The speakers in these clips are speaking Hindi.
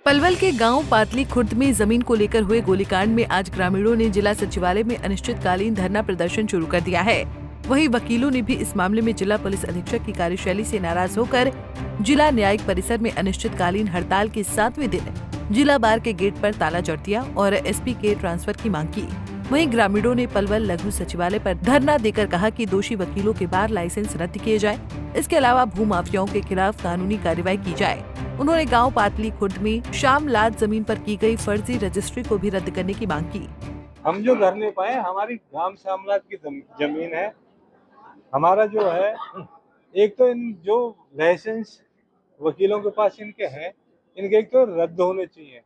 पलवल के गांव पातली खुर्द में जमीन को लेकर हुए गोलीकांड में आज ग्रामीणों ने जिला सचिवालय में अनिश्चितकालीन धरना प्रदर्शन शुरू कर दिया है। वहीं वकीलों ने भी इस मामले में जिला पुलिस अधीक्षक की कार्यशैली से नाराज होकर जिला न्यायिक परिसर में अनिश्चितकालीन हड़ताल के 7वें दिन जिला बार के गेट पर ताला जड़ दिया और एसपी के ट्रांसफर की मांग की। वहीं ग्रामीणों ने पलवल लघु सचिवालय पर धरना देकर कहा कि दोषी वकीलों के बार लाइसेंस रद्द किए जाए, इसके अलावा भू माफियाओं के खिलाफ कानूनी कार्रवाई की जाए। उन्होंने गांव पातली खुर्द में शाम लाद जमीन पर की गई फर्जी रजिस्ट्री को भी रद्द करने की मांग की। हम जो घर नहीं पाए, हमारी गांव शामलात की जमीन है। हमारा जो है, एक तो इन जो लाइसेंस वकीलों के पास इनके हैं, इनके एक तो रद्द होने चाहिए,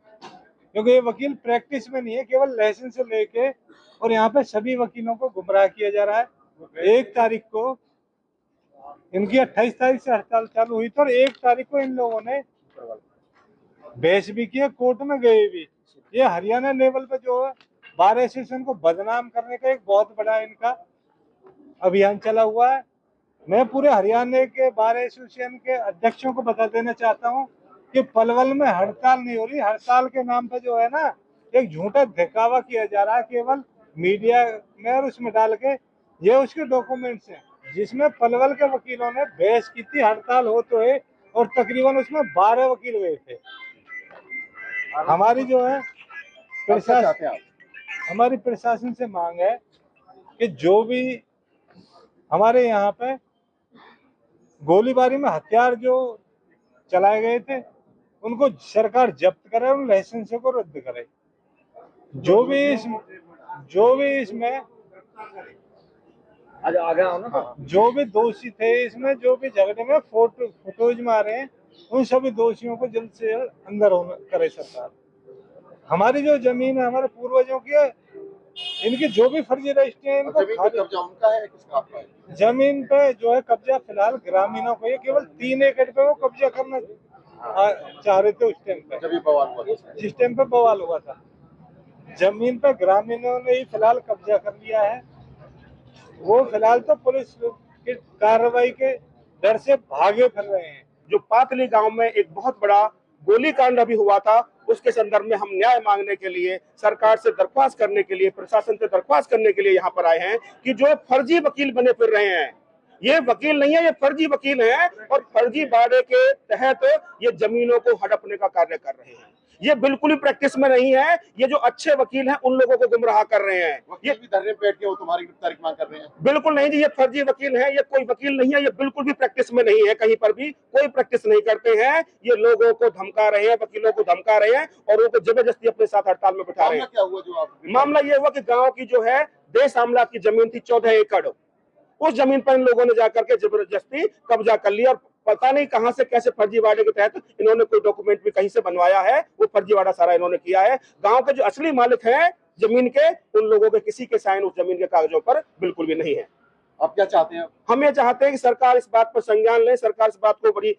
क्योंकि ये वकील प्रैक्टिस में नहीं है, केवल लाइसेंस से लेके और यहाँ पे सभी वकीलों को गुमराह किया जा रहा है। 1 तारीख को इनकी 28 तारीख से हड़ताल चालू हुई थी और 1 तारीख को इन लोगों ने बहस भी किया, कोर्ट में गए भी। ये हरियाणा लेवल पे जो है बार एसोसिएशन को बदनाम करने का एक बहुत बड़ा इनका अभियान चला हुआ है। मैं पूरे हरियाणा के बार एसोसिएशन के अध्यक्षों को बता देना चाहता हूँ कि पलवल में हड़ताल नहीं हो रही। हड़ताल के नाम पे जो है ना, एक झूठा दिखावा किया जा रहा है केवल मीडिया में, और उसमें डाल के ये उसके डॉक्यूमेंट्स हैं जिसमें पलवल के वकीलों ने बहस की थी। हड़ताल हो तो है, और तकरीबन उसमें 12 वकील हुए थे। हमारी जो है हमारी प्रशासन से मांग है कि जो भी हमारे यहाँ पे गोलीबारी में हथियार जो चलाए गए थे उनको सरकार जब्त करे और लाइसेंस को रद्द करे। जो भी इसमें आगे आओ ना। जो भी दोषी थे इसमें, जो भी झगड़े में फुटेज में आ रहे हैं, उन सभी दोषियों को जल्द से जल्द अंदर करे सरकार। हमारी जो जमीन है हमारे पूर्वजों की है, इनकी जो भी फर्जी रजिस्ट्री है इनको कब्जा उनका है, किसका आपका है? जमीन पे जो है कब्जा फिलहाल ग्रामीणों को है। केवल 3 एकड़ पे वो कब्जा करना चाह रहे थे उस टाइम पे, जिस टाइम पे बवाल हुआ था। जमीन पे ग्रामीणों ने ही फिलहाल कब्जा कर लिया है। वो फिलहाल तो पुलिस की कार्रवाई के डर से भागे फिर रहे हैं। जो पातली गांव में एक बहुत बड़ा गोलीकांड अभी हुआ था, उसके संदर्भ में हम न्याय मांगने के लिए, सरकार से दरख्वास्त करने के लिए, प्रशासन से दरख्वास्त करने के लिए यहाँ पर आए हैं कि जो फर्जी वकील बने फिर रहे हैं, ये वकील नहीं है, ये फर्जी वकील हैं और फर्जी वादे के तहत ये जमीनों को हड़पने का कार्य कर रहे हैं। ये बिल्कुल ही प्रैक्टिस में नहीं है। ये जो अच्छे वकील हैं उन लोगों को गुमराह कर रहे हैं। ये भी धरने पे बैठ के वो तुम्हारी गिरफ्तारी की मांग कर रहे हैं? बिल्कुल नहीं जी, ये फर्जी वकील है, ये कोई वकील नहीं है, ये बिल्कुल भी प्रैक्टिस में नहीं है, कहीं पर भी कोई प्रैक्टिस नहीं करते हैं। ये लोगों को धमका रहे हैं, वकीलों को धमका रहे हैं और उनको जबरदस्ती अपने साथ हड़ताल में बिठा रहे हैं। क्या हुआ? जो मामला ये हुआ कि गाँव की जो है देश आमला की जमीन थी 14 एकड़, उस जमीन पर इन लोगों ने जाकर के जबरदस्ती कब्जा कर लिया और पता नहीं कहां से कैसे फर्जीवाड़े के तहत इन्होंने कोई डॉक्यूमेंट भी कहीं से बनवाया है, वो फर्जीवाड़ा सारा इन्होंने किया है। गांव के जो असली मालिक हैं जमीन के, उन लोगों के किसी के साइन उस जमीन के कागजों पर बिल्कुल भी नहीं है। आप क्या चाहते हैं? हम ये चाहते हैं कि सरकार इस बात पर संज्ञान ले, सरकार इस बात को बड़ी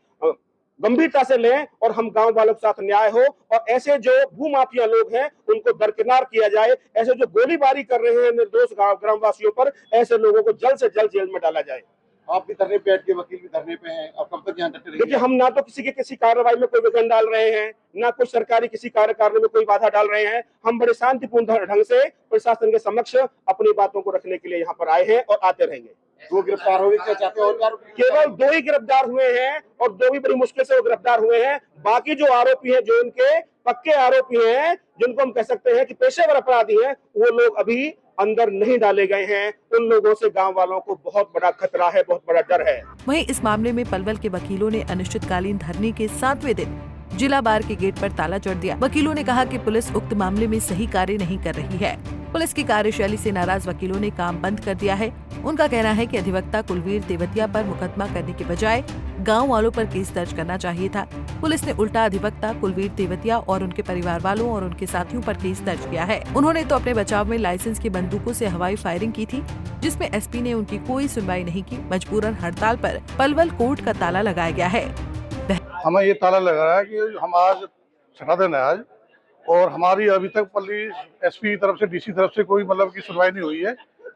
गंभीरता से लें और हम गांव वालों के साथ न्याय हो और ऐसे जो भू माफिया लोग हैं उनको दरकिनार किया जाए। ऐसे जो गोलीबारी कर रहे हैं निर्दोष ग्रामवासियों पर, ऐसे लोगों को जल्द से जल्द जेल में डाला जाए। आप भी धरने पे बैठ के, वकील भी धरने पे हैं, आप कब तक यहाँ डटे रहेंगे? देखिए, हम ना तो किसी कार्रवाई में कोई विघ्न डाल रहे हैं, ना कोई सरकारी किसी कार्य में कोई बाधा डाल रहे हैं। हम बड़े शांतिपूर्ण ढंग से प्रशासन के समक्ष अपनी बातों को रखने के लिए यहाँ पर आए हैं और आते रहेंगे। 2 गिरफ्तार हो गए, क्या चाहते हैं? और केवल 2 ही गिरफ्तार हुए हैं और 2 भी बड़ी मुश्किल से वो गिरफ्तार हुए हैं। बाकी जो आरोपी हैं, जो इनके पक्के आरोपी हैं, जिनको हम कह सकते हैं कि पेशेवर अपराधी हैं, वो लोग अभी अंदर नहीं डाले गए हैं। उन लोगों से गांव वालों को बहुत बड़ा खतरा है, बहुत बड़ा डर है। वहीं इस मामले में पलवल के वकीलों ने अनिश्चितकालीन धरने के 7वें दिन जिला बार के गेट पर ताला जड़ दिया। वकीलों ने कहा कि पुलिस उक्त मामले में सही कार्य नहीं कर रही है। पुलिस की कार्यशैली से नाराज वकीलों ने काम बंद कर दिया है। उनका कहना है कि अधिवक्ता कुलवीर तेवतिया पर मुकदमा करने के बजाय गांव वालों पर केस दर्ज करना चाहिए था। पुलिस ने उल्टा अधिवक्ता कुलवीर तेवतिया और उनके परिवार वालों और उनके साथियों पर केस दर्ज किया है। उन्होंने तो अपने बचाव में लाइसेंस की बंदूकों से हवाई फायरिंग की थी, जिसमें एसपी ने उनकी कोई सुनवाई नहीं की। मजबूरन हड़ताल पर पलवल कोर्ट का ताला लगाया गया है। हमें ये ताला लग रहा है कि हम आज छठा दिन है आज, और हमारी अभी तक पल्ली एसपी की तरफ से, डीसी तरफ से कोई मतलब की सुनवाई नहीं हुई है,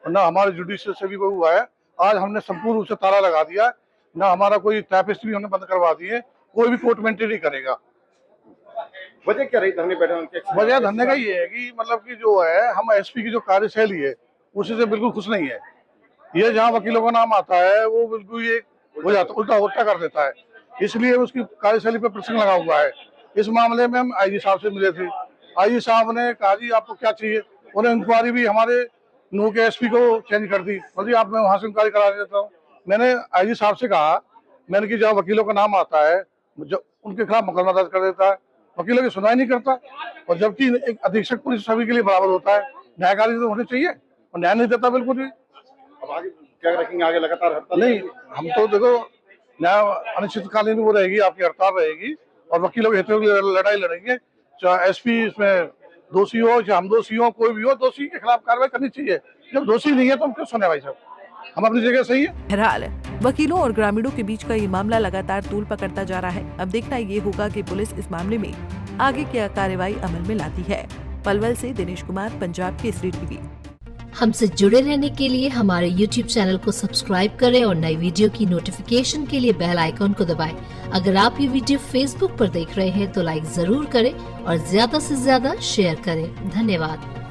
और ना हमारे जुडिशियल से भी कोई हुआ है। आज हमने संपूर्ण रूप से ताला लगा दिया, ना हमारा कोई टाइपिस्ट भी हमने बंद करवा दिए, कोई भी कोर्ट में एंट्री नहीं करेगा। वजह क्या रही धरने बैठे उनके? वजह धरने का ये है कि मतलब कि जो है हम एसपी की जो कार्यशैली है उसी से बिल्कुल खुश नहीं है। ये जहाँ वकीलों का नाम आता है वो बिल्कुल ये हो जाता उल्टा उल्टा कर देता है, इसलिए उसकी कार्यशैली पर प्रश्न लगा हुआ है। इस मामले में हम आईजी साहब से मिले थे, आईजी साहब ने कहा जी आपको क्या चाहिए, उन्होंने इंक्वायरी भी हमारे नू के एसपी को चेंज कर दी, बोलिए आप मैं वहाँ से इंक्वायरी करा देता हूँ। मैंने आईजी साहब से कहा, मैंने कि जहाँ वकीलों का नाम आता है जो उनके खिलाफ मुकदमा दर्ज कर देता है, वकीलों की सुनवाई नहीं करता, और जबकि एक अधीक्षक पुलिस सभी के लिए बराबर होता है, न्यायकारी तो होनी चाहिए और न्याय नहीं देता बिल्कुल भी। अब आगे क्या रखेंगे? आगे लगातार हड़ताल नहीं, हम तो देखो न्याय अनिश्चितकालीन वो रहेगी, आपकी हड़ताल रहेगी और वकीलों के हितों की लड़ाई लड़ेंगे। चाहे एसपी इसमें दोषी हो चाहे हम दोषी हो, कोई भी हो, दोषी के खिलाफ कार्रवाई करनी चाहिए। जब दोषी नहीं है तो हम क्यों सुने भाई साहब, हम अपनी जगह सही है। बहरहाल वकीलों और ग्रामीणों के बीच का ये मामला लगातार तूल पकड़ता जा रहा है। अब देखना ये होगा कि पुलिस इस मामले में आगे क्या कार्रवाई अमल में लाती है। पलवल से दिनेश कुमार, पंजाब केसरी टीवी। हमसे जुड़े रहने के लिए हमारे YouTube चैनल को सब्सक्राइब करें और नई वीडियो की नोटिफिकेशन के लिए बेल आइकॉन को दबाएं। अगर आप ये वीडियो Facebook पर देख रहे हैं तो लाइक जरूर करें और ज्यादा से ज्यादा शेयर करें। धन्यवाद।